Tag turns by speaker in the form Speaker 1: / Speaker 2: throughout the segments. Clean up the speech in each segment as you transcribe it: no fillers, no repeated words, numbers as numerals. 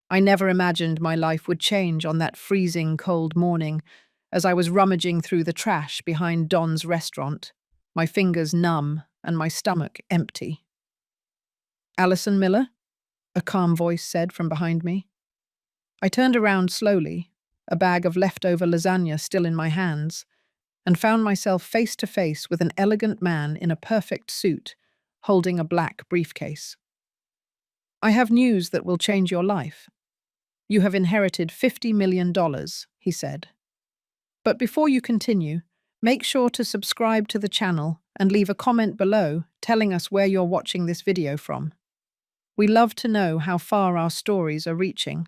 Speaker 1: I never imagined my life would change on that freezing cold morning as I was rummaging through the trash behind Don's restaurant, my fingers numb and my stomach empty. "Alison Miller?" a calm voice said from behind me. I turned around slowly, a bag of leftover lasagna still in my hands, and found myself face to face with an elegant man in a perfect suit, holding a black briefcase. "I have news that will change your life. You have inherited $50 million, he said. "But before you continue, make sure to subscribe to the channel and leave a comment below telling us where you're watching this video from. We love to know how far our stories are reaching.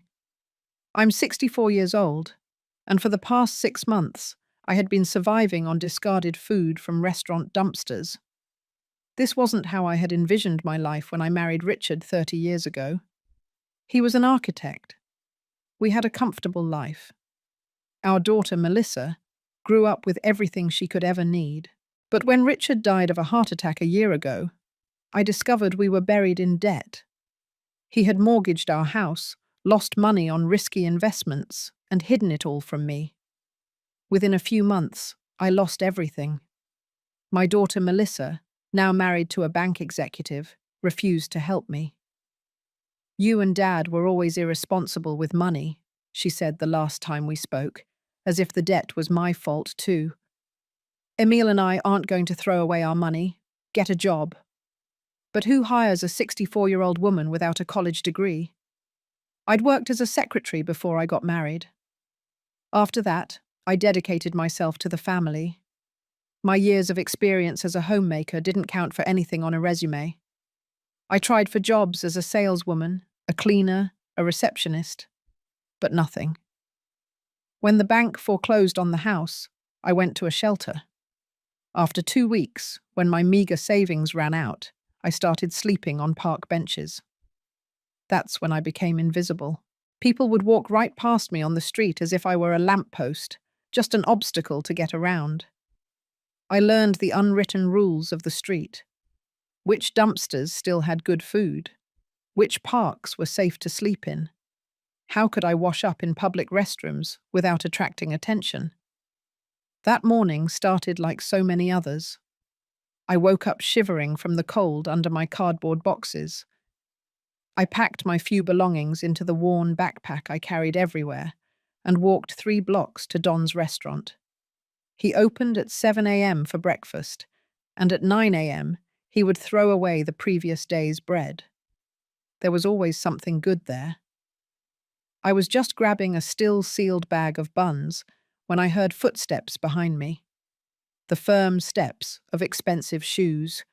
Speaker 1: I'm 64 years old, and for the past 6 months, I had been surviving on discarded food from restaurant dumpsters. This wasn't how I had envisioned my life when I married Richard 30 years ago. He was an architect. We had a comfortable life. Our daughter, Melissa, grew up with everything she could ever need. But when Richard died of a heart attack a year ago, I discovered we were buried in debt. He had mortgaged our house, lost money on risky investments, and hidden it all from me. Within a few months, I lost everything. My daughter, Melissa, now married to a bank executive, refused to help me. You and Dad were always irresponsible with money, she said the last time we spoke, as if the debt was my fault too. Emil and I aren't going to throw away our money. Get a job. But who hires a 64-year-old woman without a college degree? I'd worked as a secretary before I got married. After that, I dedicated myself to the family. My years of experience as a homemaker didn't count for anything on a resume. I tried for jobs as a saleswoman, a cleaner, a receptionist, but nothing. When the bank foreclosed on the house, I went to a shelter. After 2 weeks, when my meager savings ran out, I started sleeping on park benches. That's when I became invisible. People would walk right past me on the street as if I were a lamppost, just an obstacle to get around. I learned the unwritten rules of the street. Which dumpsters still had good food? Which parks were safe to sleep in? How could I wash up in public restrooms without attracting attention? That morning started like so many others. I woke up shivering from the cold under my cardboard boxes. I packed my few belongings into the worn backpack I carried everywhere and walked 3 blocks to Don's restaurant. He opened at 7 a.m. for breakfast, and at 9 a.m. he would throw away the previous day's bread. There was always something good there. I was just grabbing a still-sealed bag of buns when I heard footsteps behind me. The firm steps of expensive shoes.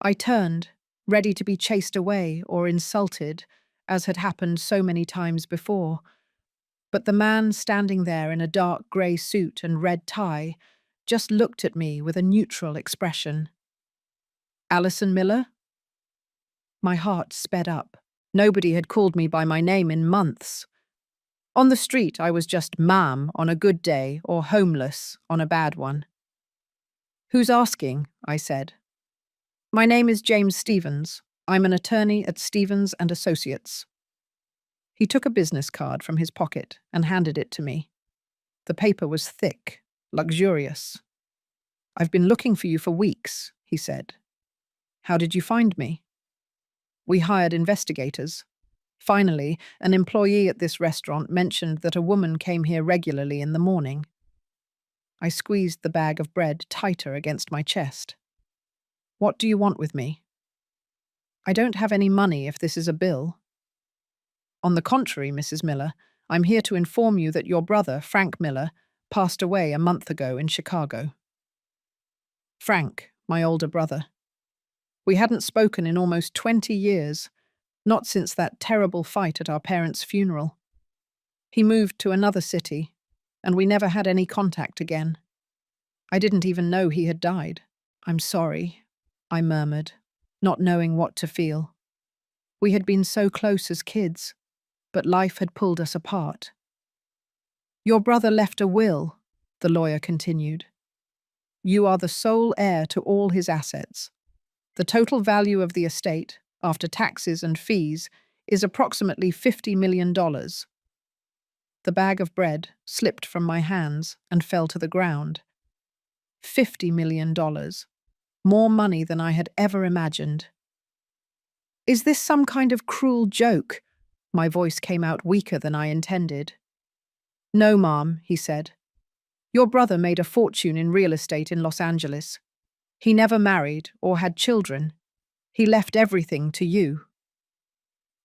Speaker 1: I turned, ready to be chased away or insulted, as had happened so many times before. But the man standing there in a dark grey suit and red tie just looked at me with a neutral expression. "Alison Miller?" My heart sped up. Nobody had called me by my name in months. On the street, I was just ma'am on a good day or homeless on a bad one. "Who's asking?" I said. "My name is James Stevens. I'm an attorney at Stevens and Associates." He took a business card from his pocket and handed it to me. The paper was thick, luxurious. "I've been looking for you for weeks," he said. "How did you find me?" "We hired investigators. Finally, an employee at this restaurant mentioned that a woman came here regularly in the morning." I squeezed the bag of bread tighter against my chest. "What do you want with me?" "I don't have any money if this is a bill." "On the contrary, Mrs. Miller, I'm here to inform you that your brother, Frank Miller, passed away a month ago in Chicago." Frank, my older brother. We hadn't spoken in almost 20 years, not since that terrible fight at our parents' funeral. He moved to another city, and we never had any contact again. I didn't even know he had died. "I'm sorry," I murmured, not knowing what to feel. We had been so close as kids, but life had pulled us apart. "Your brother left a will," the lawyer continued. "You are the sole heir to all his assets. The total value of the estate, after taxes and fees, is approximately $50 million. The bag of bread slipped from my hands and fell to the ground. $50 million. More money than I had ever imagined. Is this some kind of cruel joke? My voice came out weaker than I intended. No, Mom, he said. Your brother made a fortune in real estate in Los Angeles. He never married or had children. He left everything to you.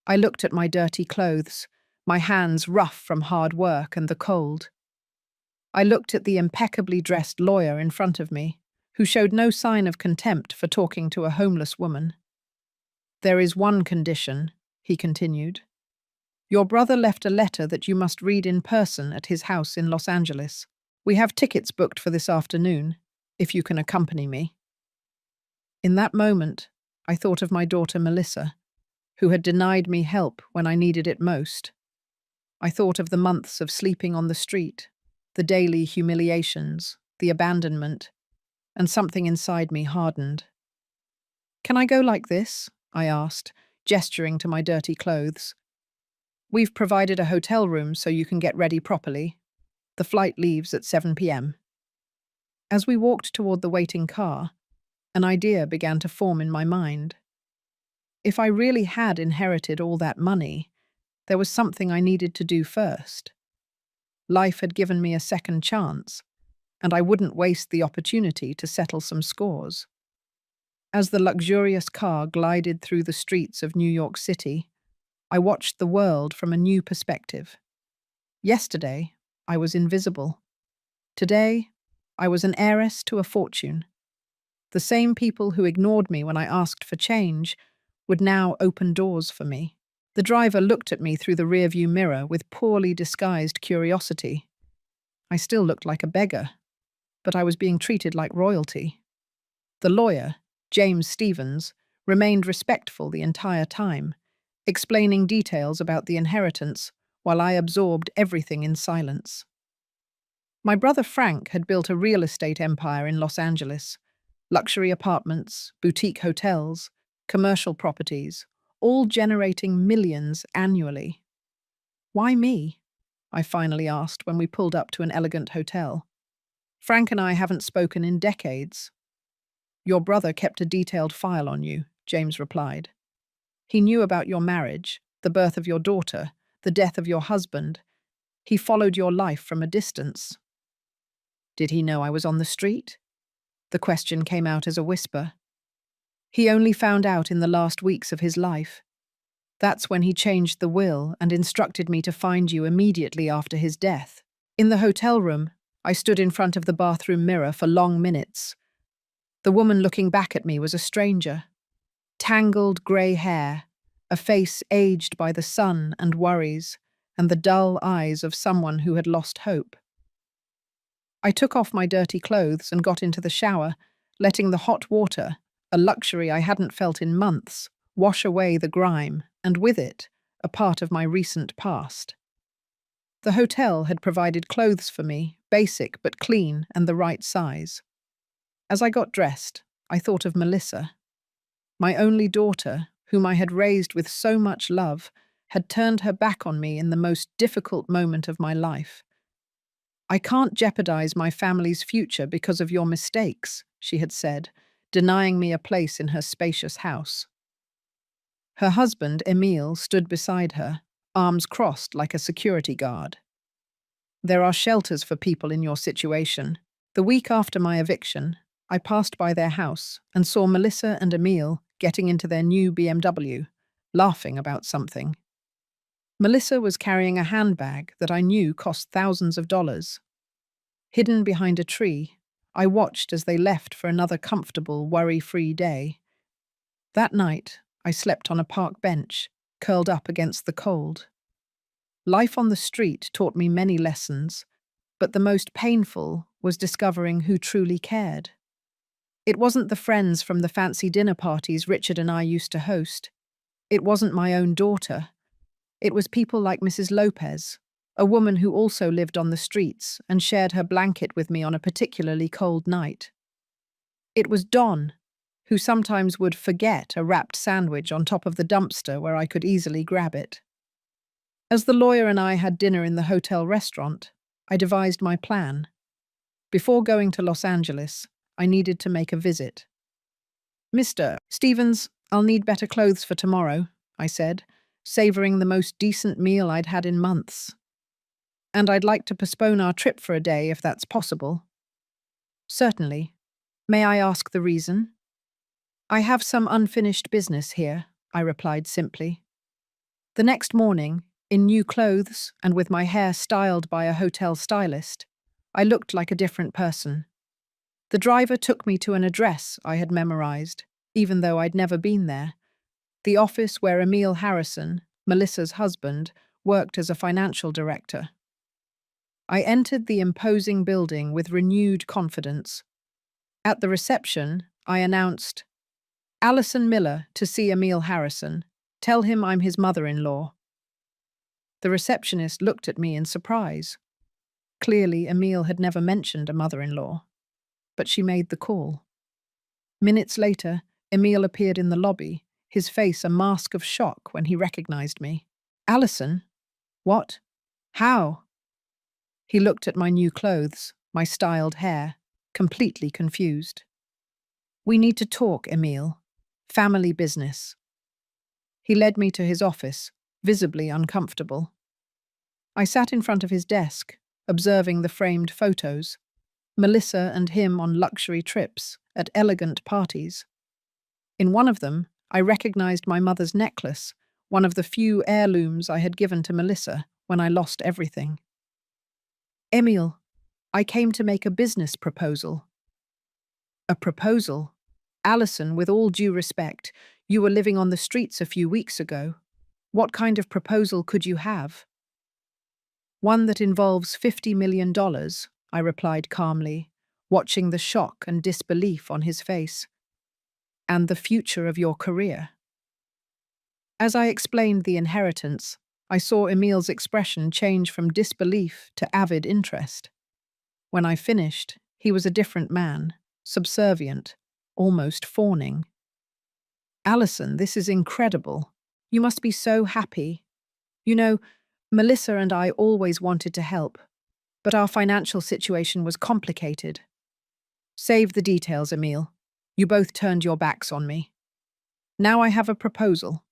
Speaker 1: I looked at my dirty clothes, my hands rough from hard work and the cold. I looked at the impeccably dressed lawyer in front of me, who showed no sign of contempt for talking to a homeless woman. There is one condition, he continued. Your brother left a letter that you must read in person at his house in Los Angeles. We have tickets booked for this afternoon, if you can accompany me. In that moment, I thought of my daughter Melissa, who had denied me help when I needed it most. I thought of the months of sleeping on the street, the daily humiliations, the abandonment, and something inside me hardened. Can I go like this? I asked, gesturing to my dirty clothes. We've provided a hotel room so you can get ready properly. The flight leaves at 7 p.m. As we walked toward the waiting car, an idea began to form in my mind. If I really had inherited all that money, there was something I needed to do first. Life had given me a second chance, and I wouldn't waste the opportunity to settle some scores. As the luxurious car glided through the streets of New York City, I watched the world from a new perspective. Yesterday, I was invisible. Today, I was an heiress to a fortune. The same people who ignored me when I asked for change would now open doors for me. The driver looked at me through the rearview mirror with poorly disguised curiosity. I still looked like a beggar, but I was being treated like royalty. The lawyer, James Stevens, remained respectful the entire time, explaining details about the inheritance while I absorbed everything in silence. My brother Frank had built a real estate empire in Los Angeles. Luxury apartments, boutique hotels, commercial properties, all generating millions annually. Why me? I finally asked when we pulled up to an elegant hotel. Frank and I haven't spoken in decades. Your brother kept a detailed file on you, James replied. He knew about your marriage, the birth of your daughter, the death of your husband. He followed your life from a distance. Did he know I was on the street? The question came out as a whisper. He only found out in the last weeks of his life. That's when he changed the will and instructed me to find you immediately after his death. In the hotel room, I stood in front of the bathroom mirror for long minutes. The woman looking back at me was a stranger. Tangled grey hair, a face aged by the sun and worries, and the dull eyes of someone who had lost hope. I took off my dirty clothes and got into the shower, letting the hot water, a luxury I hadn't felt in months, wash away the grime, and with it, a part of my recent past. The hotel had provided clothes for me, basic but clean and the right size. As I got dressed, I thought of Melissa. My only daughter, whom I had raised with so much love, had turned her back on me in the most difficult moment of my life. I can't jeopardize my family's future because of your mistakes, she had said, denying me a place in her spacious house. Her husband, Emile, stood beside her, arms crossed like a security guard. There are shelters for people in your situation. The week after my eviction, I passed by their house and saw Melissa and Emile getting into their new BMW, laughing about something. Melissa was carrying a handbag that I knew cost thousands of dollars. Hidden behind a tree, I watched as they left for another comfortable, worry-free day. That night, I slept on a park bench, curled up against the cold. Life on the street taught me many lessons, but the most painful was discovering who truly cared. It wasn't the friends from the fancy dinner parties Richard and I used to host. It wasn't my own daughter. It was people like Mrs. Lopez, a woman who also lived on the streets and shared her blanket with me on a particularly cold night. It was Don, who sometimes would forget a wrapped sandwich on top of the dumpster where I could easily grab it. As the lawyer and I had dinner in the hotel restaurant, I devised my plan. Before going to Los Angeles, I needed to make a visit. "Mr. Stevens, I'll need better clothes for tomorrow," I said, savoring the most decent meal I'd had in months. "And I'd like to postpone our trip for a day if that's possible." "Certainly. May I ask the reason?" "I have some unfinished business here," I replied simply. The next morning, in new clothes and with my hair styled by a hotel stylist, I looked like a different person. The driver took me to an address I had memorized, even though I'd never been there, the office where Emil Harrison, Melissa's husband, worked as a financial director. I entered the imposing building with renewed confidence. At the reception, I announced, "Alison Miller to see Emil Harrison. Tell him I'm his mother-in-law." The receptionist looked at me in surprise. Clearly, Emil had never mentioned a mother-in-law, but she made the call. Minutes later, Emil appeared in the lobby, his face a mask of shock when he recognized me. "Alison? What? How?" He looked at my new clothes, my styled hair, completely confused. "We need to talk, Emil. Family business." He led me to his office, visibly uncomfortable. I sat in front of his desk, observing the framed photos, Melissa and him on luxury trips, at elegant parties. In one of them, I recognized my mother's necklace, one of the few heirlooms I had given to Melissa when I lost everything. "Emil, I came to make a business proposal." "A proposal? Alison, with all due respect, you were living on the streets a few weeks ago. What kind of proposal could you have?" "One that involves $50 million, I replied calmly, watching the shock and disbelief on his face. "And the future of your career." As I explained the inheritance, I saw Emil's expression change from disbelief to avid interest. When I finished, he was a different man, subservient, almost fawning. "Alison, this is incredible. You must be so happy. You know, Melissa and I always wanted to help, but our financial situation was complicated." "Save the details, Emil. You both turned your backs on me. Now I have a proposal.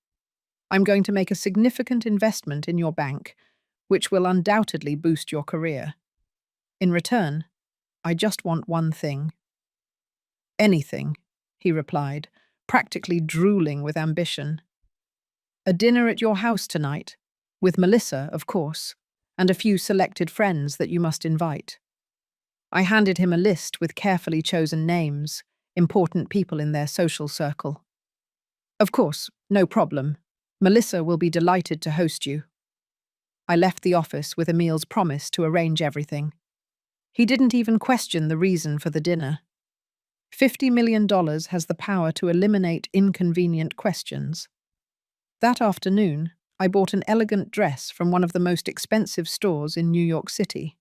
Speaker 1: I'm going to make a significant investment in your bank, which will undoubtedly boost your career. In return, I just want one thing." "Anything," he replied, practically drooling with ambition. "A dinner at your house tonight, with Melissa, of course, and a few selected friends that you must invite." I handed him a list with carefully chosen names, important people in their social circle. "Of course, no problem. Melissa will be delighted to host you." I left the office with Emil's promise to arrange everything. He didn't even question the reason for the dinner. $50 million has the power to eliminate inconvenient questions. That afternoon, I bought an elegant dress from one of the most expensive stores in New York City.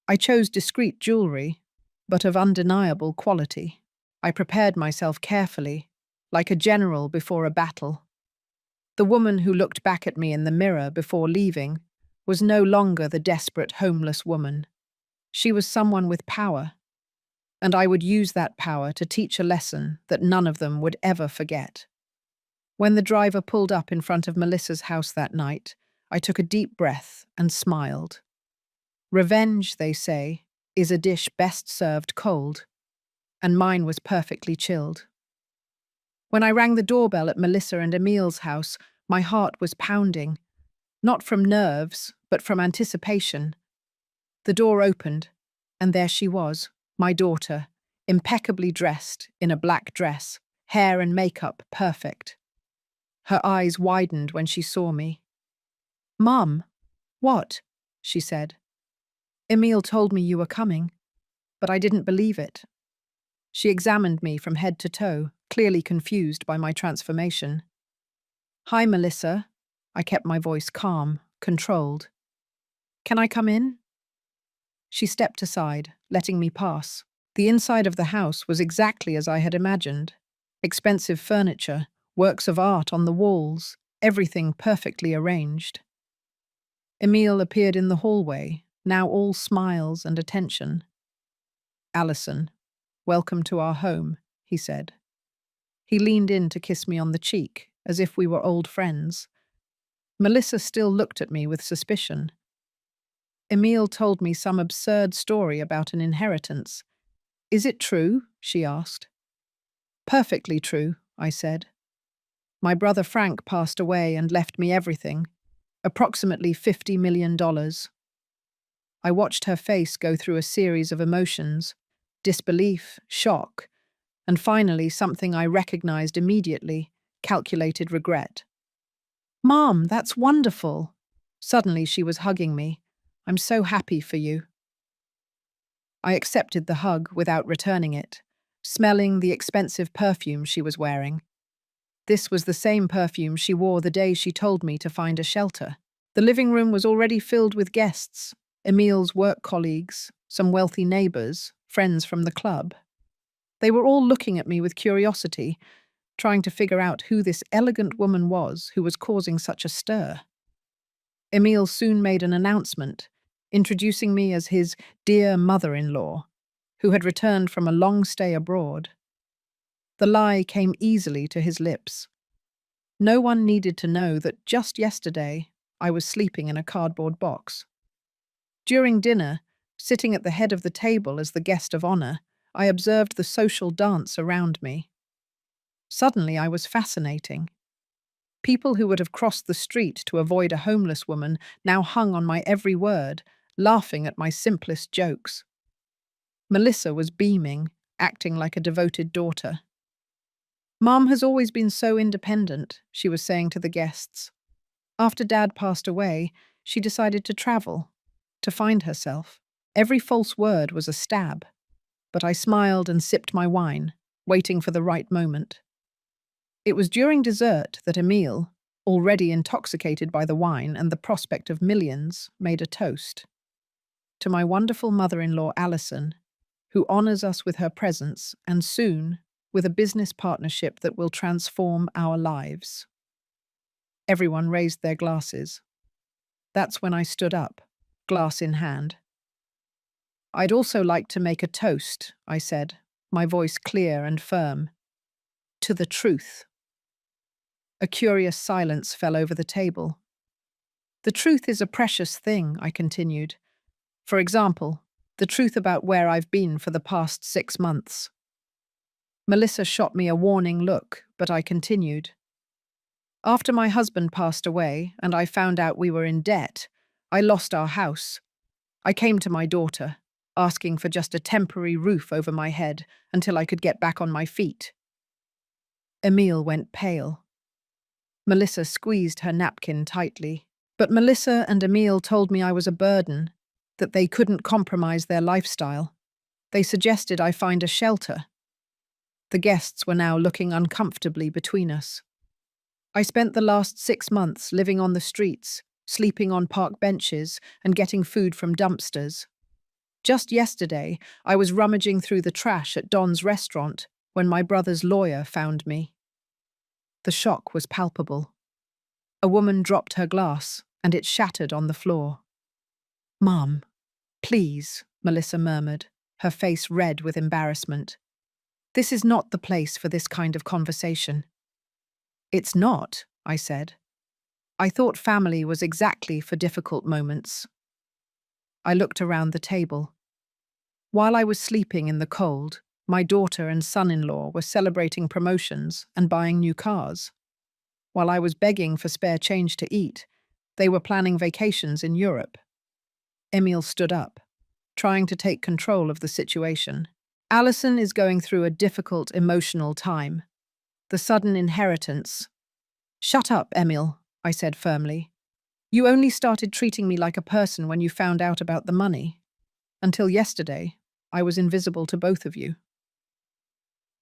Speaker 1: I chose discreet jewelry, but of undeniable quality. I prepared myself carefully, like a general before a battle. The woman who looked back at me in the mirror before leaving was no longer the desperate homeless woman. She was someone with power, and I would use that power to teach a lesson that none of them would ever forget. When the driver pulled up in front of Melissa's house that night, I took a deep breath and smiled. Revenge, they say, is a dish best served cold, and mine was perfectly chilled. When I rang the doorbell at Melissa and Emil's house, my heart was pounding, not from nerves, but from anticipation. The door opened, and there she was, my daughter, impeccably dressed in a black dress, hair and makeup perfect. Her eyes widened when she saw me. "Mum, what?" she said. "Emil told me you were coming, but I didn't believe it." She examined me from head to toe, clearly confused by my transformation. "Hi, Melissa." I kept my voice calm, controlled. "Can I come in?" She stepped aside, letting me pass. The inside of the house was exactly as I had imagined. Expensive furniture, works of art on the walls, everything perfectly arranged. Emile appeared in the hallway, now all smiles and attention. "Alison, welcome to our home," he said. He leaned in to kiss me on the cheek, as if we were old friends. Melissa still looked at me with suspicion. Emile told me some absurd story about an inheritance. "Is it true?" she asked. "Perfectly true," I said. "My brother Frank passed away and left me everything, approximately $50 million. I watched her face go through a series of emotions: disbelief, shock, and finally something I recognized immediately: calculated regret. "Mom, that's wonderful!" Suddenly she was hugging me. "I'm so happy for you." I accepted the hug without returning it, smelling the expensive perfume she was wearing. This was the same perfume she wore the day she told me to find a shelter. The living room was already filled with guests: Emile's work colleagues, some wealthy neighbors, friends from the club. They were all looking at me with curiosity, trying to figure out who this elegant woman was who was causing such a stir. Emile soon made an announcement, introducing me as his dear mother-in-law, who had returned from a long stay abroad. The lie came easily to his lips. No one needed to know that just yesterday I was sleeping in a cardboard box. During dinner, sitting at the head of the table as the guest of honor, I observed the social dance around me. Suddenly I was fascinating. People who would have crossed the street to avoid a homeless woman now hung on my every word, laughing at my simplest jokes. Melissa was beaming, acting like a devoted daughter. "Mom has always been so independent," she was saying to the guests. "After Dad passed away, she decided to travel, to find herself." Every false word was a stab, but I smiled and sipped my wine, waiting for the right moment. It was during dessert that Emile, already intoxicated by the wine and the prospect of millions, made a toast. "To my wonderful mother-in-law Alison, who honors us with her presence and soon with a business partnership that will transform our lives." Everyone raised their glasses. That's when I stood up, glass in hand. "I'd also like to make a toast," I said, my voice clear and firm. "To the truth." A curious silence fell over the table. "The truth is a precious thing," I continued. "For example, the truth about where I've been for the past 6 months." Melissa shot me a warning look, but I continued. "After my husband passed away and I found out we were in debt, I lost our house. I came to my daughter, asking for just a temporary roof over my head until I could get back on my feet." Emile went pale. Melissa squeezed her napkin tightly. But Melissa and Emile told me I was a burden, that they couldn't compromise their lifestyle. They suggested I find a shelter. The guests were now looking uncomfortably between us. "I spent the last 6 months living on the streets, sleeping on park benches, and getting food from dumpsters. Just yesterday, I was rummaging through the trash at Don's restaurant when my brother's lawyer found me." The shock was palpable. A woman dropped her glass, and it shattered on the floor. "Mom, please," Melissa murmured, her face red with embarrassment. "This is not the place for this kind of conversation." "It's not," I said. "I thought family was exactly for difficult moments." I looked around the table. While I was sleeping in the cold, my daughter and son-in-law were celebrating promotions and buying new cars. While I was begging for spare change to eat, they were planning vacations in Europe. Emile stood up, trying to take control of the situation. "Alison is going through a difficult emotional time. The sudden inheritance—" "Shut up, Emile," I said firmly. "You only started treating me like a person when you found out about the money. Until yesterday, I was invisible to both of you."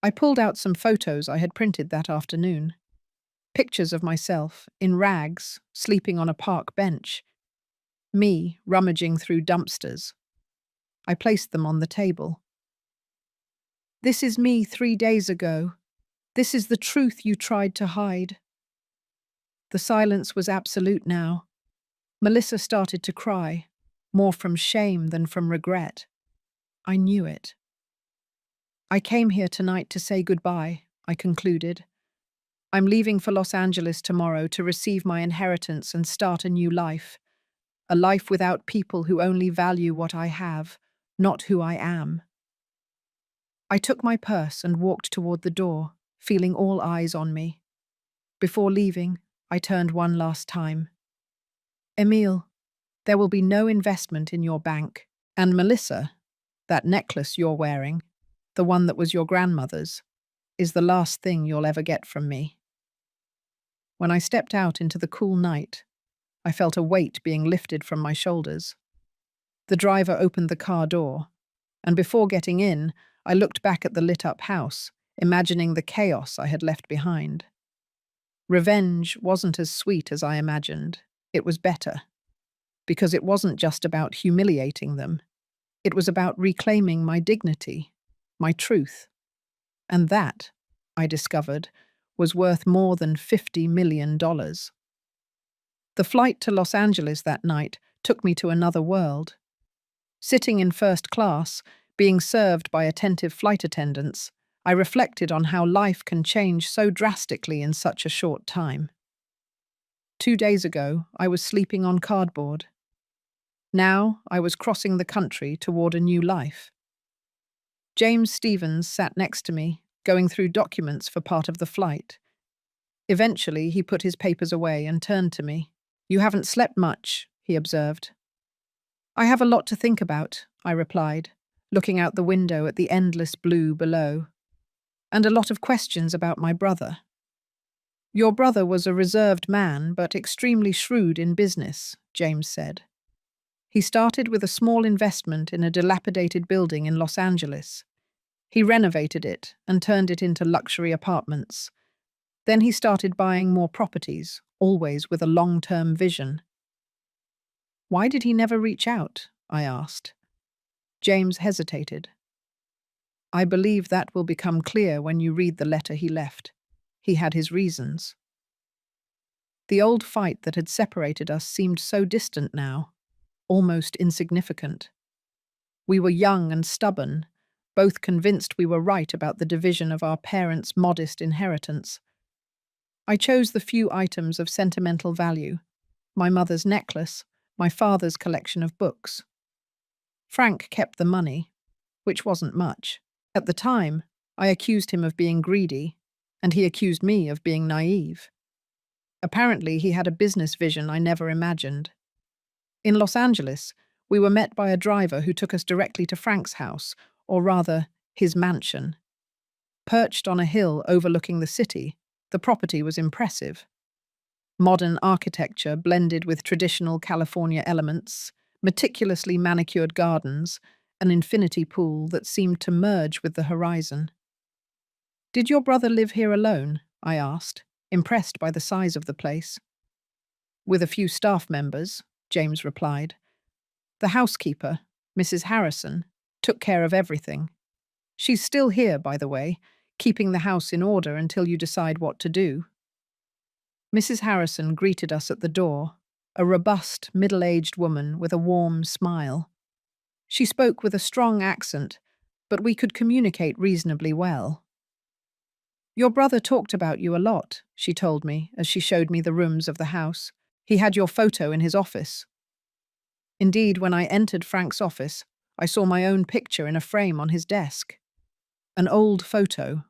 Speaker 1: I pulled out some photos I had printed that afternoon. Pictures of myself, in rags, sleeping on a park bench. Me rummaging through dumpsters. I placed them on the table. "This is me 3 days ago. This is the truth you tried to hide. The silence was absolute now. Melissa started to cry, more from shame than from regret. I knew it. I came here tonight to say goodbye, I concluded. I'm leaving for Los Angeles tomorrow to receive my inheritance and start a new life. A life without people who only value what I have, not who I am. I took my purse and walked toward the door, feeling all eyes on me. Before leaving, I turned one last time. Emile, there will be no investment in your bank. And Melissa, that necklace you're wearing, the one that was your grandmother's, is the last thing you'll ever get from me. When I stepped out into the cool night, I felt a weight being lifted from my shoulders. The driver opened the car door, and before getting in, I looked back at the lit-up house, imagining the chaos I had left behind. Revenge wasn't as sweet as I imagined. It was better. Because it wasn't just about humiliating them. It was about reclaiming my dignity, my truth. And that, I discovered, was worth more than $50 million. The flight to Los Angeles that night took me to another world. Sitting in first class, being served by attentive flight attendants, I reflected on how life can change so drastically in such a short time. 2 days ago, I was sleeping on cardboard. Now, I was crossing the country toward a new life. James Stevens sat next to me, going through documents for part of the flight. Eventually, he put his papers away and turned to me. "You haven't slept much," he observed. "I have a lot to think about," I replied, looking out the window at the endless blue below. "And a lot of questions about my brother." "Your brother was a reserved man, but extremely shrewd in business," James said. "He started with a small investment in a dilapidated building in Los Angeles. He renovated it and turned it into luxury apartments. Then he started buying more properties, always with a long-term vision." "Why did he never reach out?" I asked. James hesitated. "I believe that will become clear when you read the letter he left. He had his reasons." The old fight that had separated us seemed so distant now, almost insignificant. We were young and stubborn, both convinced we were right about the division of our parents' modest inheritance. I chose the few items of sentimental value: my mother's necklace, my father's collection of books. Frank kept the money, which wasn't much. At the time, I accused him of being greedy, and he accused me of being naive. Apparently, he had a business vision I never imagined. In Los Angeles, we were met by a driver who took us directly to Frank's house, or rather, his mansion. Perched on a hill overlooking the city, the property was impressive. Modern architecture blended with traditional California elements, meticulously manicured gardens, an infinity pool that seemed to merge with the horizon. "Did your brother live here alone?" I asked, impressed by the size of the place. "With a few staff members," James replied. "The housekeeper, Mrs. Harrison, took care of everything. She's still here, by the way, keeping the house in order until you decide what to do." Mrs. Harrison greeted us at the door, a robust, middle-aged woman with a warm smile. She spoke with a strong accent, but we could communicate reasonably well. "Your brother talked about you a lot," she told me as she showed me the rooms of the house. "He had your photo in his office." Indeed, when I entered Frank's office, I saw my own picture in a frame on his desk. An old photo,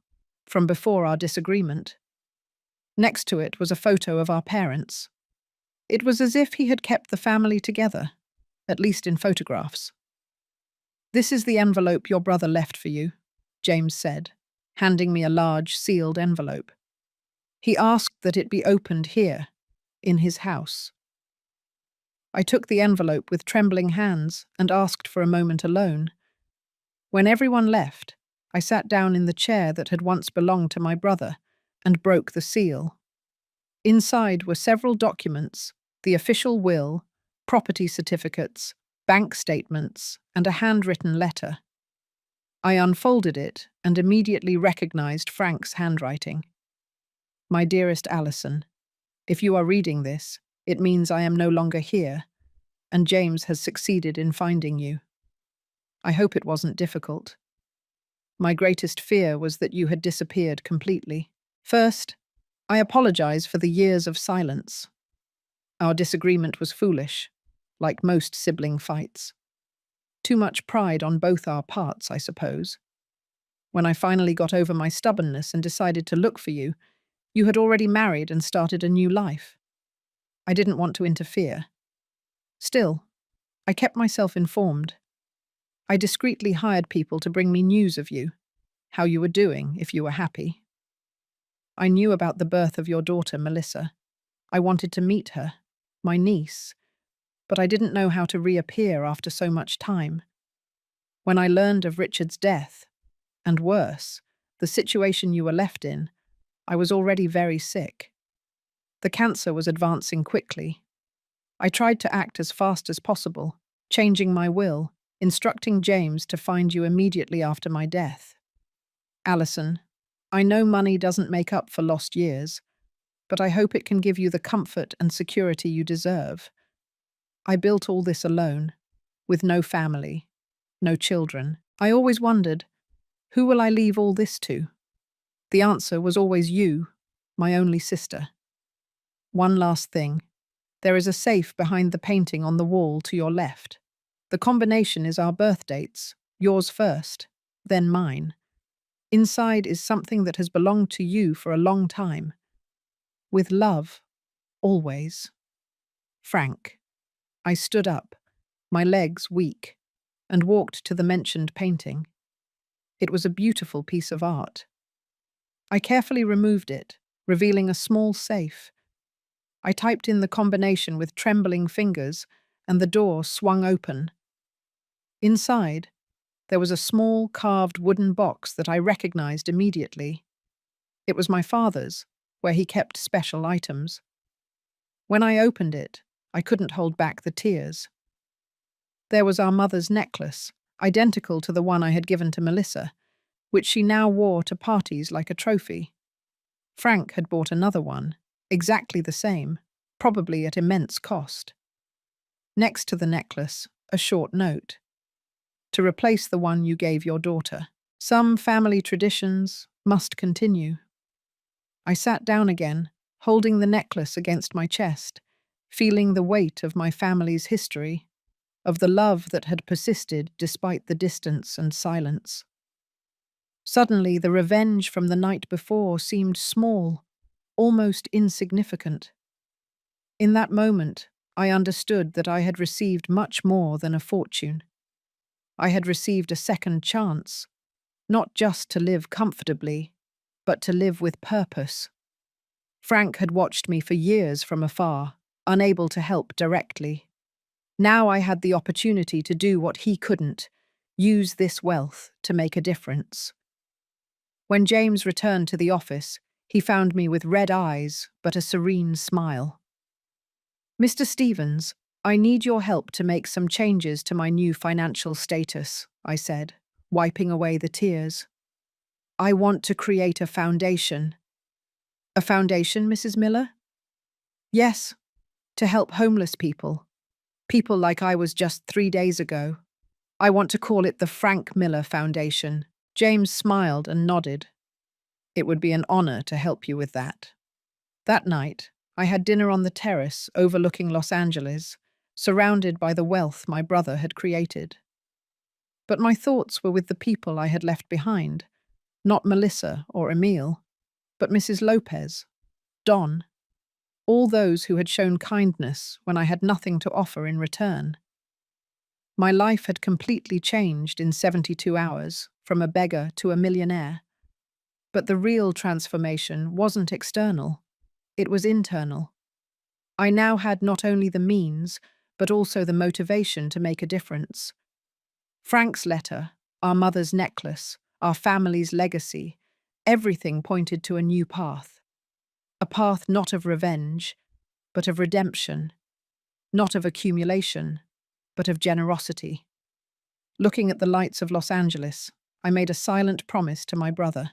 Speaker 1: from before our disagreement. Next to it was a photo of our parents. It was as if he had kept the family together, at least in photographs. "This is the envelope your brother left for you," James said, handing me a large, sealed envelope. "He asked that it be opened here, in his house." I took the envelope with trembling hands and asked for a moment alone. When everyone left, I sat down in the chair that had once belonged to my brother and broke the seal. Inside were several documents, the official will, property certificates, bank statements, and a handwritten letter. I unfolded it and immediately recognized Frank's handwriting. My dearest Alison, if you are reading this, it means I am no longer here, and James has succeeded in finding you. I hope it wasn't difficult. My greatest fear was that you had disappeared completely. First, I apologize for the years of silence. Our disagreement was foolish, like most sibling fights. Too much pride on both our parts, I suppose. When I finally got over my stubbornness and decided to look for you, you had already married and started a new life. I didn't want to interfere. Still, I kept myself informed. I discreetly hired people to bring me news of you, how you were doing, if you were happy. I knew about the birth of your daughter, Melissa. I wanted to meet her, my niece, but I didn't know how to reappear after so much time. When I learned of Richard's death, and worse, the situation you were left in, I was already very sick. The cancer was advancing quickly. I tried to act as fast as possible, changing my will, instructing James to find you immediately after my death. Alison, I know money doesn't make up for lost years, but I hope it can give you the comfort and security you deserve. I built all this alone, with no family, no children. I always wondered, who will I leave all this to? The answer was always you, my only sister. One last thing. There is a safe behind the painting on the wall to your left. The combination is our birth dates, yours first, then mine. Inside is something that has belonged to you for a long time. With love, always. Frank. I stood up, my legs weak, and walked to the mentioned painting. It was a beautiful piece of art. I carefully removed it, revealing a small safe. I typed in the combination with trembling fingers, and the door swung open. Inside, there was a small carved wooden box that I recognized immediately. It was my father's, where he kept special items. When I opened it, I couldn't hold back the tears. There was our mother's necklace, identical to the one I had given to Melissa, which she now wore to parties like a trophy. Frank had bought another one, exactly the same, probably at immense cost. Next to the necklace, a short note. To replace the one you gave your daughter. Some family traditions must continue. I sat down again, holding the necklace against my chest, feeling the weight of my family's history, of the love that had persisted despite the distance and silence. Suddenly, the revenge from the night before seemed small, almost insignificant. In that moment, I understood that I had received much more than a fortune. I had received a second chance, not just to live comfortably, but to live with purpose. Frank had watched me for years from afar, unable to help directly. Now I had the opportunity to do what he couldn't, use this wealth to make a difference. When James returned to the office, he found me with red eyes but a serene smile. "Mr. Stevens, I need your help to make some changes to my new financial status," I said, wiping away the tears. "I want to create a foundation." "A foundation, Mrs. Miller?" "Yes, to help homeless people. People like I was just 3 days ago. I want to call it the Frank Miller Foundation." James smiled and nodded. "It would be an honor to help you with that." That night, I had dinner on the terrace overlooking Los Angeles, surrounded by the wealth my brother had created. But my thoughts were with the people I had left behind, not Melissa or Emile, but Mrs. Lopez, Don, all those who had shown kindness when I had nothing to offer in return. My life had completely changed in 72 hours, from a beggar to a millionaire. But the real transformation wasn't external, it was internal. I now had not only the means, but also the motivation to make a difference. Frank's letter, our mother's necklace, our family's legacy, everything pointed to a new path. A path not of revenge, but of redemption. Not of accumulation, but of generosity. Looking at the lights of Los Angeles, I made a silent promise to my brother.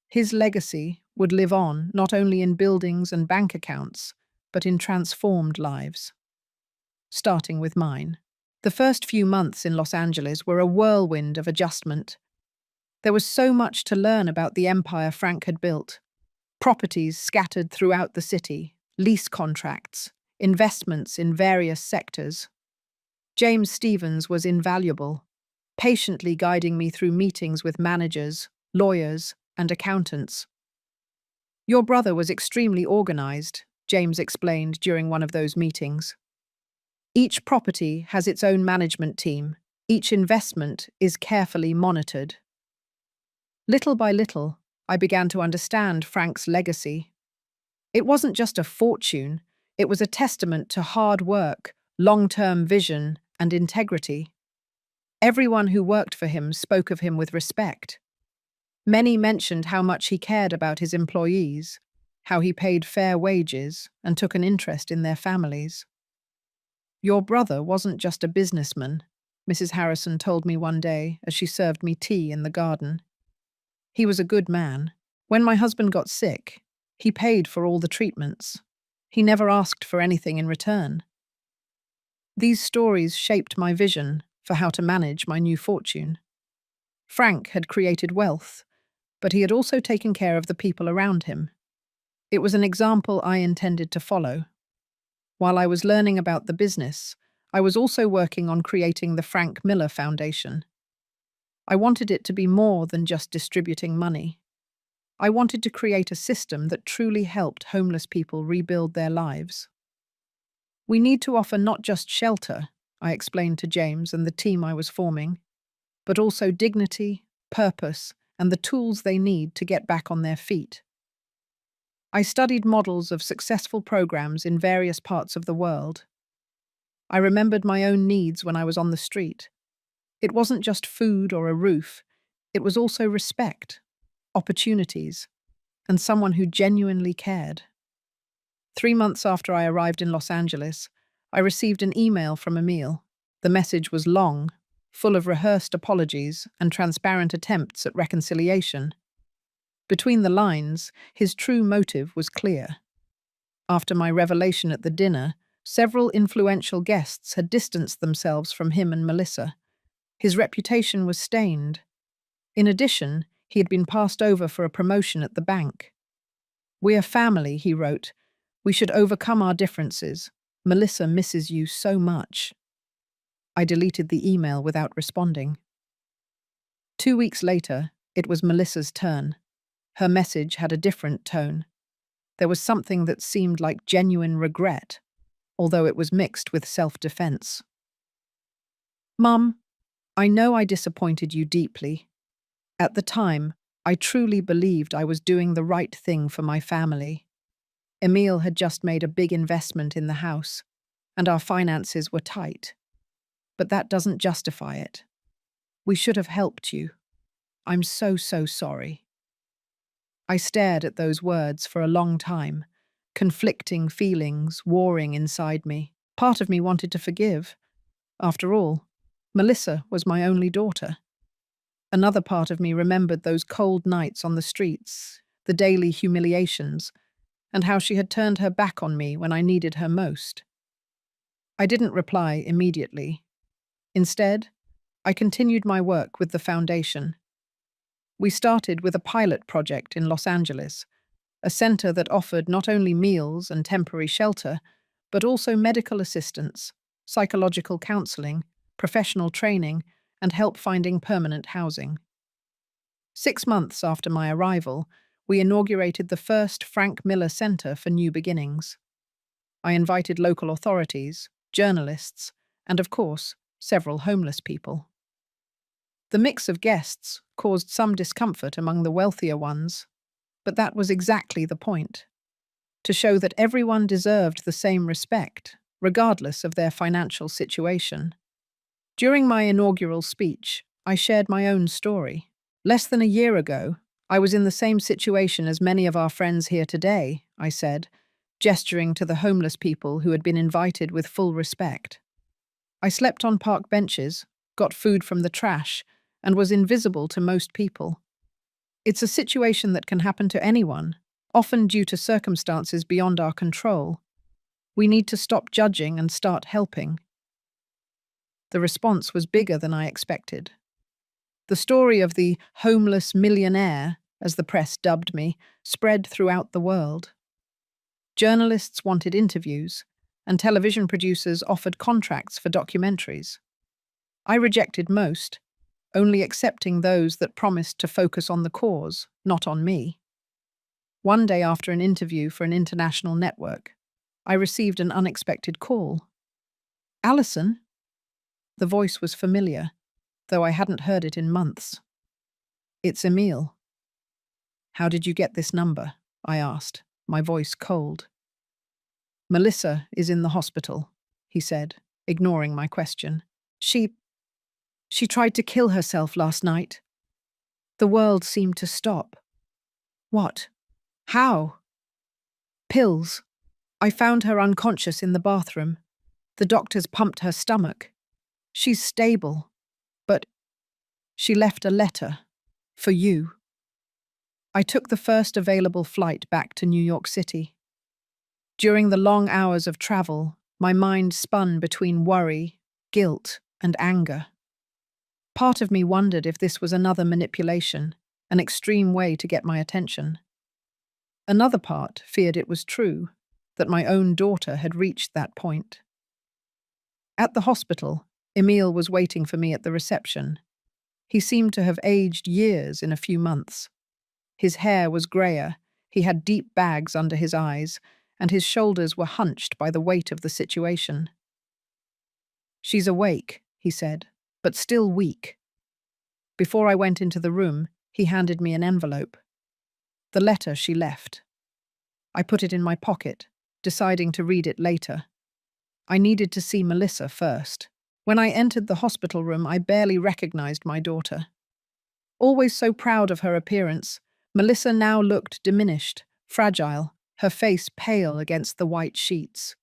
Speaker 1: His legacy would live on not only in buildings and bank accounts, but in transformed lives. Starting with mine. The first few months in Los Angeles were a whirlwind of adjustment. There was so much to learn about the empire Frank had built. Properties scattered throughout the city, lease contracts, investments in various sectors. James Stevens was invaluable, patiently guiding me through meetings with managers, lawyers, and accountants. Your brother was extremely organized, James explained during one of those meetings. Each property has its own management team. Each investment is carefully monitored. Little by little, I began to understand Frank's legacy. It wasn't just a fortune, it was a testament to hard work, long-term vision, and integrity. Everyone who worked for him spoke of him with respect. Many mentioned how much he cared about his employees, how he paid fair wages and took an interest in their families. Your brother wasn't just a businessman, Mrs. Harrison told me one day as she served me tea in the garden. He was a good man. When my husband got sick, he paid for all the treatments. He never asked for anything in return. These stories shaped my vision for how to manage my new fortune. Frank had created wealth, but he had also taken care of the people around him. It was an example I intended to follow. While I was learning about the business, I was also working on creating the Frank Miller Foundation. I wanted it to be more than just distributing money. I wanted to create a system that truly helped homeless people rebuild their lives. We need to offer not just shelter, I explained to James and the team I was forming, but also dignity, purpose, and the tools they need to get back on their feet. I studied models of successful programs in various parts of the world. I remembered my own needs when I was on the street. It wasn't just food or a roof, it was also respect, opportunities, and someone who genuinely cared. 3 months after I arrived in Los Angeles, I received an email from Emil. The message was long, full of rehearsed apologies and transparent attempts at reconciliation. Between the lines, his true motive was clear. After my revelation at the dinner, several influential guests had distanced themselves from him and Melissa. His reputation was stained. In addition, he had been passed over for a promotion at the bank. "We're family," he wrote. "We should overcome our differences. Melissa misses you so much." I deleted the email without responding. 2 weeks later, it was Melissa's turn. Her message had a different tone. There was something that seemed like genuine regret, although it was mixed with self-defense. "Mum, I know I disappointed you deeply. At the time, I truly believed I was doing the right thing for my family. Emil had just made a big investment in the house, and our finances were tight. But that doesn't justify it. We should have helped you. I'm so sorry." I stared at those words for a long time, conflicting feelings warring inside me. Part of me wanted to forgive. After all, Melissa was my only daughter. Another part of me remembered those cold nights on the streets, the daily humiliations, and how she had turned her back on me when I needed her most. I didn't reply immediately. Instead, I continued my work with the foundation. We started with a pilot project in Los Angeles, a center that offered not only meals and temporary shelter, but also medical assistance, psychological counseling, professional training, and help finding permanent housing. 6 months after my arrival, we inaugurated the first Frank Miller Center for New Beginnings. I invited local authorities, journalists, and of course, several homeless people. The mix of guests caused some discomfort among the wealthier ones, but that was exactly the point, to show that everyone deserved the same respect, regardless of their financial situation. During my inaugural speech, I shared my own story. "Less than a year ago, I was in the same situation as many of our friends here today," I said, gesturing to the homeless people who had been invited with full respect. "I slept on park benches, got food from the trash, and was invisible to most people. It's a situation that can happen to anyone, often due to circumstances beyond our control. We need to stop judging and start helping. The response was bigger than I expected. The story of the homeless millionaire, as the press dubbed me, spread throughout the world. Journalists wanted interviews, and television producers offered contracts for documentaries. I rejected most, only accepting those that promised to focus on the cause, not on me. One day after an interview for an international network, I received an unexpected call. "Alison?" The voice was familiar, though I hadn't heard it in months. "It's Emile." "How did you get this number?" I asked, my voice cold. "Melissa is in the hospital," he said, ignoring my question. She tried to kill herself last night." The world seemed to stop. "What? How?" "Pills. I found her unconscious in the bathroom. The doctors pumped her stomach. She's stable, but she left a letter. For you." I took the first available flight back to New York City. During the long hours of travel, my mind spun between worry, guilt, and anger. Part of me wondered if this was another manipulation, an extreme way to get my attention. Another part feared it was true, that my own daughter had reached that point. At the hospital, Emile was waiting for me at the reception. He seemed to have aged years in a few months. His hair was grayer, he had deep bags under his eyes, and his shoulders were hunched by the weight of the situation. "She's awake," he said, "but still weak." Before I went into the room, he handed me an envelope. The letter she left. I put it in my pocket, deciding to read it later. I needed to see Melissa first. When I entered the hospital room, I barely recognized my daughter. Always so proud of her appearance, Melissa now looked diminished, fragile, her face pale against the white sheets.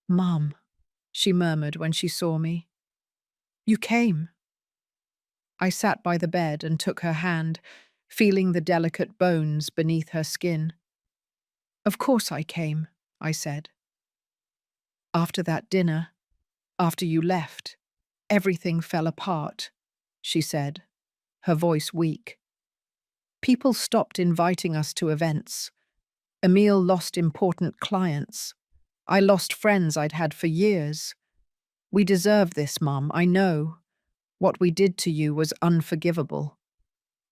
Speaker 1: "Mum," she murmured when she saw me. "You came." I sat by the bed and took her hand, feeling the delicate bones beneath her skin. "Of course I came," I said. "After that dinner, after you left, everything fell apart," she said, her voice weak. "People stopped inviting us to events. Emile lost important clients. I lost friends I'd had for years. We deserve this, Mum, I know. What we did to you was unforgivable.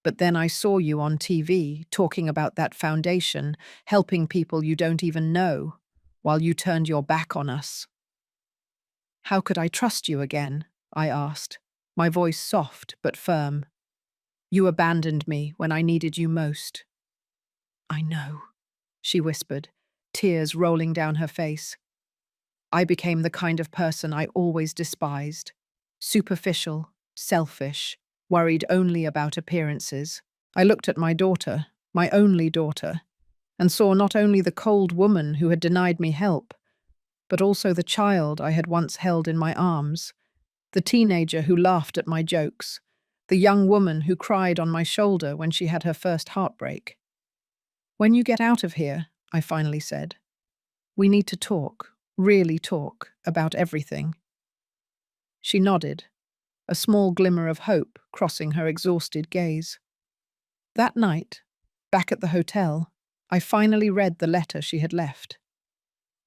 Speaker 1: But then I saw you on TV talking about that foundation, helping people you don't even know, while you turned your back on us." "How could I trust you again?" I asked, my voice soft but firm. "You abandoned me when I needed you most." "I know," she whispered, tears rolling down her face. "I became the kind of person I always despised. Superficial, selfish, worried only about appearances. I looked at my daughter, my only daughter, and saw not only the cold woman who had denied me help, but also the child I had once held in my arms, the teenager who laughed at my jokes, the young woman who cried on my shoulder when she had her first heartbreak. "When you get out of here," I finally said, "we need to talk, really talk, about everything." She nodded, a small glimmer of hope crossing her exhausted gaze. That night, back at the hotel, I finally read the letter she had left.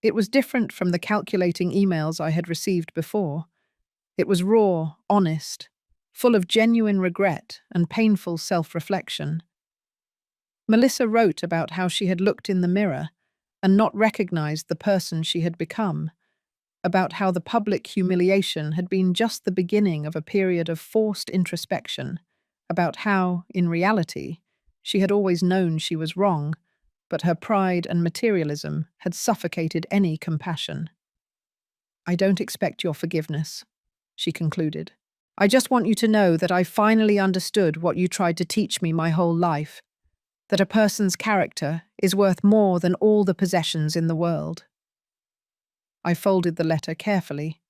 Speaker 1: It was different from the calculating emails I had received before. It was raw, honest, full of genuine regret and painful self-reflection. Melissa wrote about how she had looked in the mirror and not recognized the person she had become, about how the public humiliation had been just the beginning of a period of forced introspection, about how, in reality, she had always known she was wrong, but her pride and materialism had suffocated any compassion. "I don't expect your forgiveness," she concluded. "I just want you to know that I finally understood what you tried to teach me my whole life, that a person's character is worth more than all the possessions in the world." I folded the letter carefully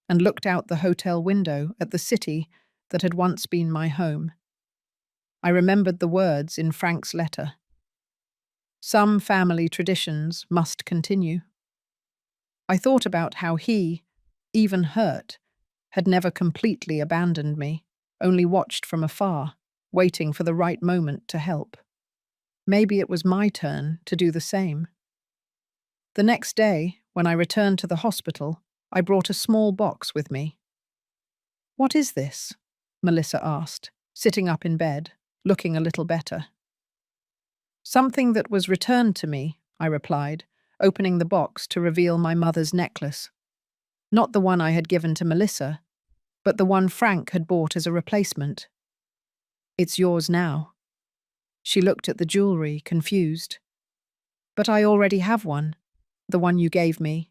Speaker 1: and looked out the hotel window at the city that had once been my home. I remembered the words in Frank's letter. Some family traditions must continue. I thought about how he, even hurt, had never completely abandoned me, only watched from afar, waiting for the right moment to help. Maybe it was my turn to do the same. The next day, when I returned to the hospital, I brought a small box with me. "What is this?" Melissa asked, sitting up in bed, looking a little better. "Something that was returned to me," I replied, opening the box to reveal my mother's necklace. Not the one I had given to Melissa, but the one Frank had bought as a replacement. "It's yours now." She looked at the jewelry, confused. "But I already have one, the one you gave me."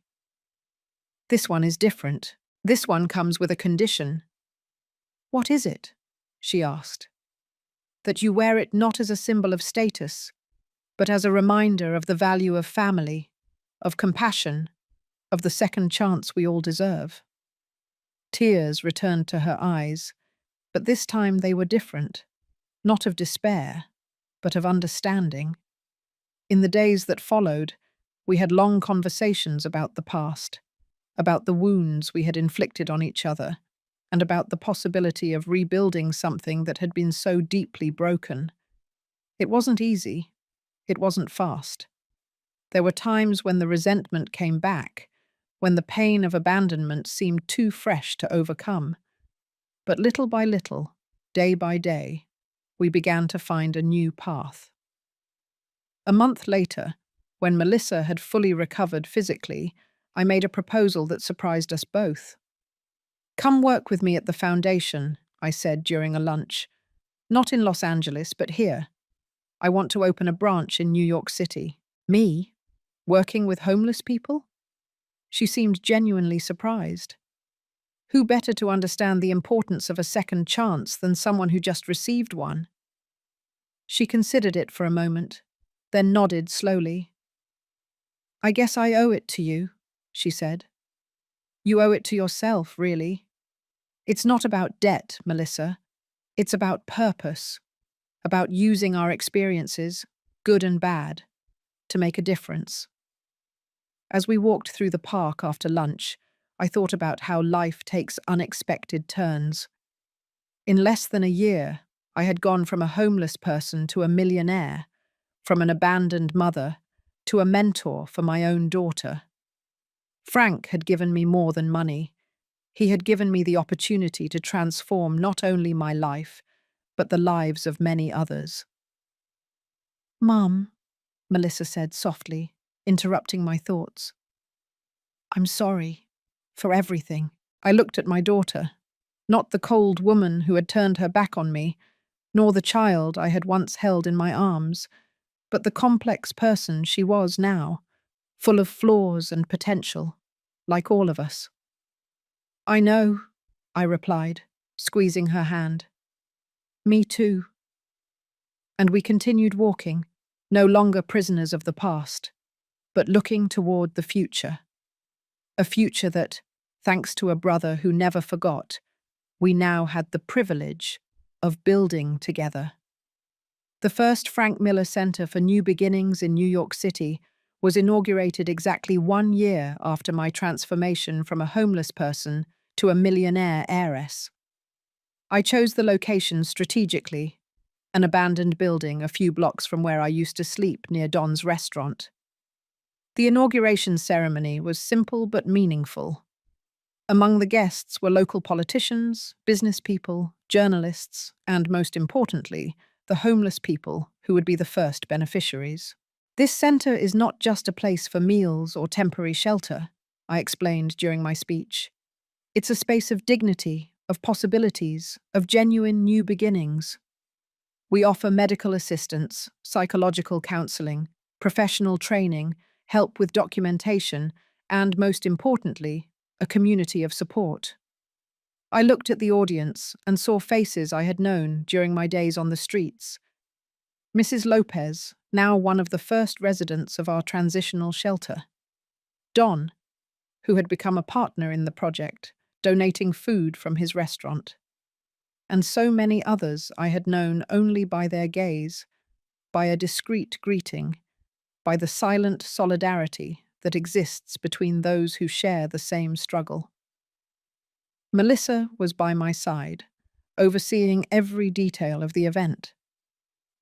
Speaker 1: "This one is different. This one comes with a condition." "What is it?" she asked. "That you wear it not as a symbol of status, but as a reminder of the value of family, of compassion, of the second chance we all deserve." Tears returned to her eyes, but this time they were different, not of despair, but of understanding. In the days that followed, we had long conversations about the past, about the wounds we had inflicted on each other, and about the possibility of rebuilding something that had been so deeply broken. It wasn't easy. It wasn't fast. There were times when the resentment came back, when the pain of abandonment seemed too fresh to overcome. But little by little, day by day, we began to find a new path. A month later, when Melissa had fully recovered physically, I made a proposal that surprised us both. "Come work with me at the foundation," I said during a lunch. "Not in Los Angeles, but here. I want to open a branch in New York City." "Me? Working with homeless people?" She seemed genuinely surprised. Who better to understand the importance of a second chance than someone who just received one? She considered it for a moment, then nodded slowly. "I guess I owe it to you," she said. "You owe it to yourself, really. It's not about debt, Melissa. It's about purpose, about using our experiences, good and bad, to make a difference." As we walked through the park after lunch, I thought about how life takes unexpected turns. In less than a year, I had gone from a homeless person to a millionaire, from an abandoned mother to a mentor for my own daughter. Frank had given me more than money. He had given me the opportunity to transform not only my life, but the lives of many others. "Mum," Melissa said softly, interrupting my thoughts. "I'm sorry for everything." I looked at my daughter, not the cold woman who had turned her back on me, nor the child I had once held in my arms, but the complex person she was now, full of flaws and potential, like all of us. "I know," I replied, squeezing her hand. "Me too." And we continued walking, no longer prisoners of the past, but looking toward the future. A future that, thanks to a brother who never forgot, we now had the privilege of building together. The first Frank Miller Center for New Beginnings in New York City was inaugurated exactly 1 year after my transformation from a homeless person to a millionaire heiress. I chose the location strategically, an abandoned building a few blocks from where I used to sleep near Don's restaurant. The inauguration ceremony was simple but meaningful. Among the guests were local politicians, business people, journalists, and most importantly, the homeless people who would be the first beneficiaries. "This center is not just a place for meals or temporary shelter," I explained during my speech. "It's a space of dignity, of possibilities, of genuine new beginnings. We offer medical assistance, psychological counseling, professional training, help with documentation, and most importantly, a community of support." I looked at the audience and saw faces I had known during my days on the streets. Mrs. Lopez, now one of the first residents of our transitional shelter. Don, who had become a partner in the project, donating food from his restaurant. and so many others I had known only by their gaze, by a discreet greeting, by the silent solidarity that exists between those who share the same struggle. Melissa was by my side, overseeing every detail of the event.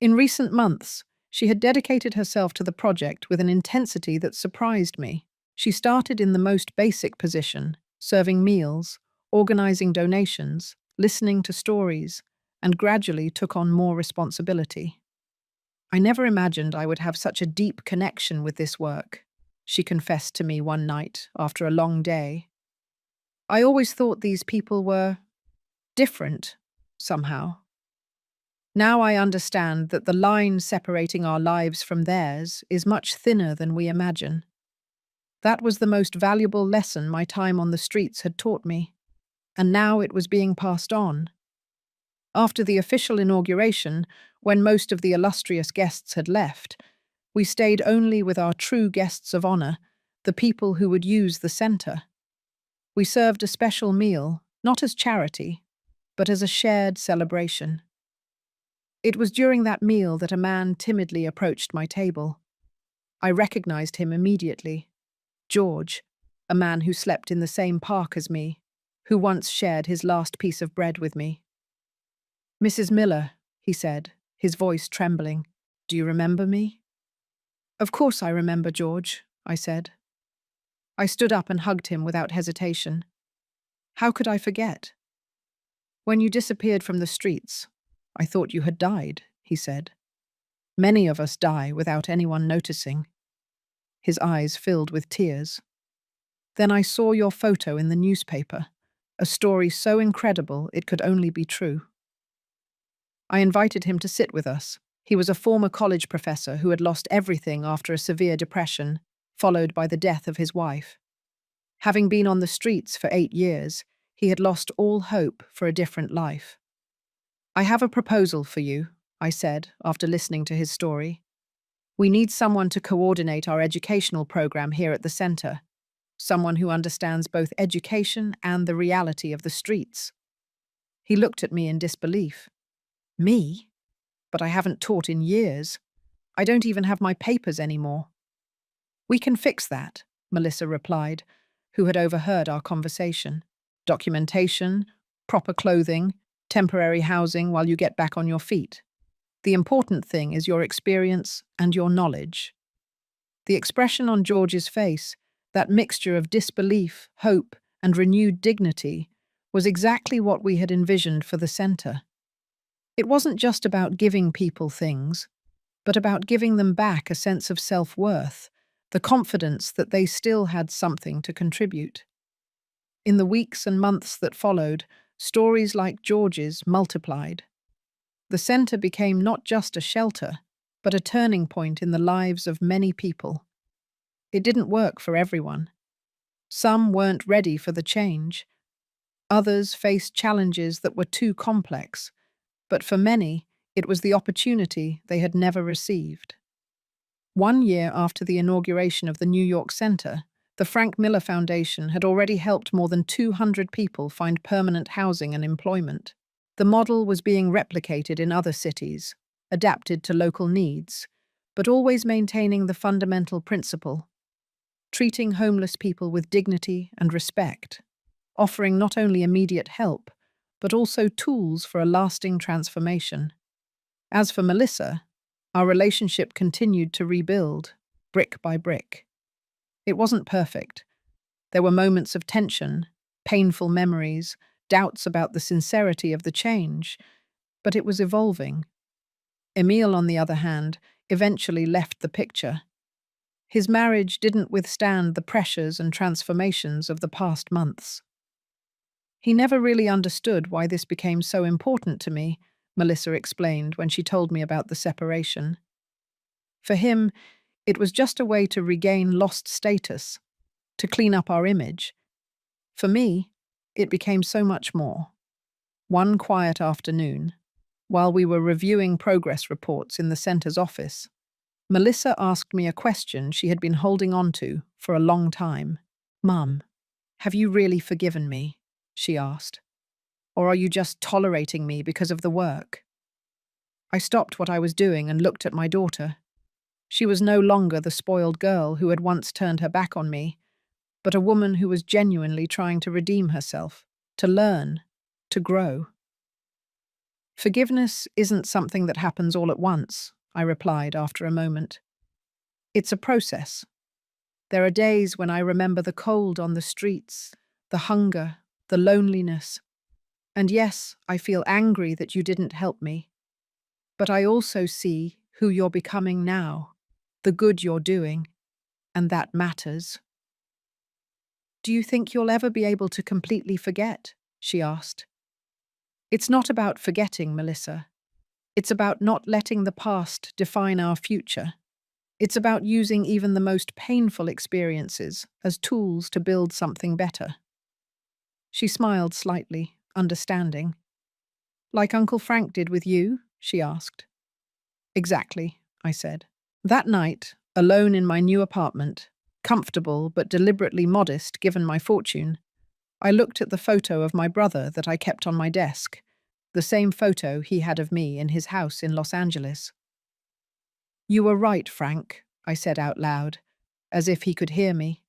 Speaker 1: In recent months, she had dedicated herself to the project with an intensity that surprised me. She started in the most basic position, serving meals, organizing donations, listening to stories, and gradually took on more responsibility. "I never imagined I would have such a deep connection with this work," she confessed to me one night after a long day. "I always thought these people were different, somehow. Now I understand that the line separating our lives from theirs is much thinner than we imagine. That was the most valuable lesson my time on the streets had taught me, and now it was being passed on." After the official inauguration, when most of the illustrious guests had left, we stayed only with our true guests of honor, the people who would use the center. We served a special meal, not as charity, but as a shared celebration. It was during that meal that a man timidly approached my table. I recognized him immediately. George, a man who slept in the same park as me, who once shared his last piece of bread with me. "Mrs. Miller," he said, his voice trembling, "do you remember me?" "Of course I remember, George," I said. I stood up and hugged him without hesitation. "How could I forget?" "When you disappeared from the streets, I thought you had died," he said. "Many of us die without anyone noticing." His eyes filled with tears. "Then I saw your photo in the newspaper, a story so incredible it could only be true." I invited him to sit with us. He was a former college professor who had lost everything after a severe depression, followed by the death of his wife. Having been on the streets for 8 years, he had lost all hope for a different life. "I have a proposal for you," I said after listening to his story. "We need someone to coordinate our educational program here at the center, someone who understands both education and the reality of the streets." He looked at me in disbelief. "Me? But I haven't taught in years. I don't even have my papers anymore." "We can fix that," Melissa replied, who had overheard our conversation. "Documentation, proper clothing, temporary housing while you get back on your feet. The important thing is your experience and your knowledge." The expression on George's face, that mixture of disbelief, hope, and renewed dignity, was exactly what we had envisioned for the center. It wasn't just about giving people things, but about giving them back a sense of self-worth, the confidence that they still had something to contribute. In the weeks and months that followed, stories like George's multiplied. The center became not just a shelter, but a turning point in the lives of many people. It didn't work for everyone. Some weren't ready for the change. Others faced challenges that were too complex, but for many, it was the opportunity they had never received. 1 year after the inauguration of the New York Center, the Frank Miller Foundation had already helped more than 200 people find permanent housing and employment. The model was being replicated in other cities, adapted to local needs, but always maintaining the fundamental principle: treating homeless people with dignity and respect, offering not only immediate help, but also tools for a lasting transformation. As for Melissa, our relationship continued to rebuild, brick by brick. It wasn't perfect. There were moments of tension, painful memories, doubts about the sincerity of the change, but it was evolving. Emile, on the other hand, eventually left the picture. His marriage didn't withstand the pressures and transformations of the past months. "He never really understood why this became so important to me," Melissa explained when she told me about the separation. "For him, it was just a way to regain lost status, to clean up our image. For me, it became so much more." One quiet afternoon, while we were reviewing progress reports in the center's office, Melissa asked me a question she had been holding on to for a long time. "Mum, have you really forgiven me?" she asked. Or are you just tolerating me because of the work? I stopped what I was doing and looked at my daughter. She was no longer the spoiled girl who had once turned her back on me, but a woman who was genuinely trying to redeem herself, to learn, to grow. Forgiveness isn't something that happens all at once, I replied after a moment. It's a process. There are days when I remember the cold on the streets, the hunger, the loneliness. And yes, I feel angry that you didn't help me. But I also see who you're becoming now, the good you're doing, and that matters. Do you think you'll ever be able to completely forget? She asked. It's not about forgetting, Melissa. It's about not letting the past define our future. It's about using even the most painful experiences as tools to build something better. She smiled slightly, understanding. Like Uncle Frank did with you? She asked. Exactly, I said. That night, alone in my new apartment, comfortable but deliberately modest given my fortune, I looked at the photo of my brother that I kept on my desk, the same photo he had of me in his house in Los Angeles. You were right, Frank, I said out loud, as if he could hear me.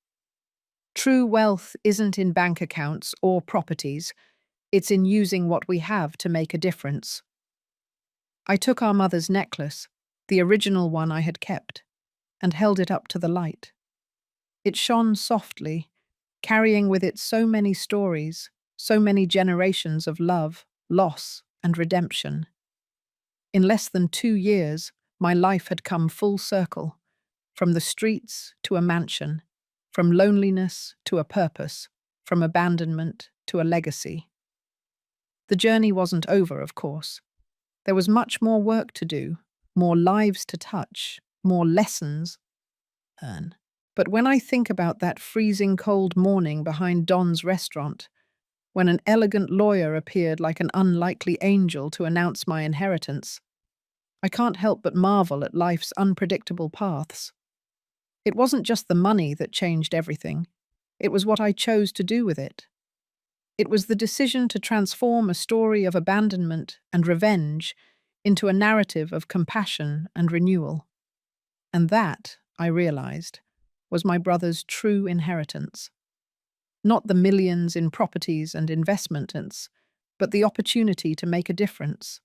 Speaker 1: True wealth isn't in bank accounts or properties, it's in using what we have to make a difference. I took our mother's necklace, the original one I had kept, and held it up to the light. It shone softly, carrying with it so many stories, so many generations of love, loss, and redemption. In less than 2 years, my life had come full circle, from the streets to a mansion, from loneliness to a purpose, from abandonment to a legacy. The journey wasn't over, of course. There was much more work to do, more lives to touch, more lessons to learn. But when I think about that freezing cold morning behind Don's restaurant, when an elegant lawyer appeared like an unlikely angel to announce my inheritance, I can't help but marvel at life's unpredictable paths. It wasn't just the money that changed everything. It was what I chose to do with it. It was the decision to transform a story of abandonment and revenge into a narrative of compassion and renewal. And that, I realized, was my brother's true inheritance. Not the millions in properties and investments, but the opportunity to make a difference,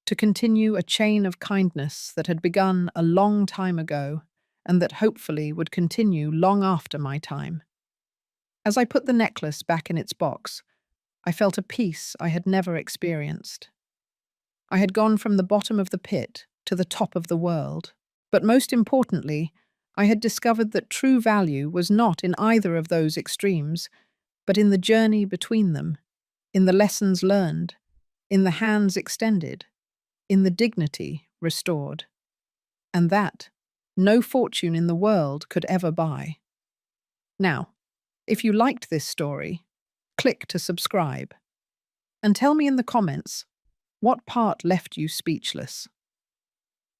Speaker 1: to continue a chain of kindness that had begun a long time ago and that hopefully would continue long after my time. As I put the necklace back in its box, I felt a peace I had never experienced. I had gone from the bottom of the pit to the top of the world, but most importantly, I had discovered that true value was not in either of those extremes, but in the journey between them, in the lessons learned, in the hands extended, in the dignity restored. And that no fortune in the world could ever buy. Now, if you liked this story, click to subscribe. And tell me in the comments, what part left you speechless?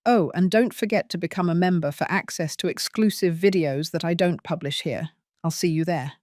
Speaker 1: Oh, and don't forget to become a member for access to exclusive videos that I don't publish here. I'll see you there.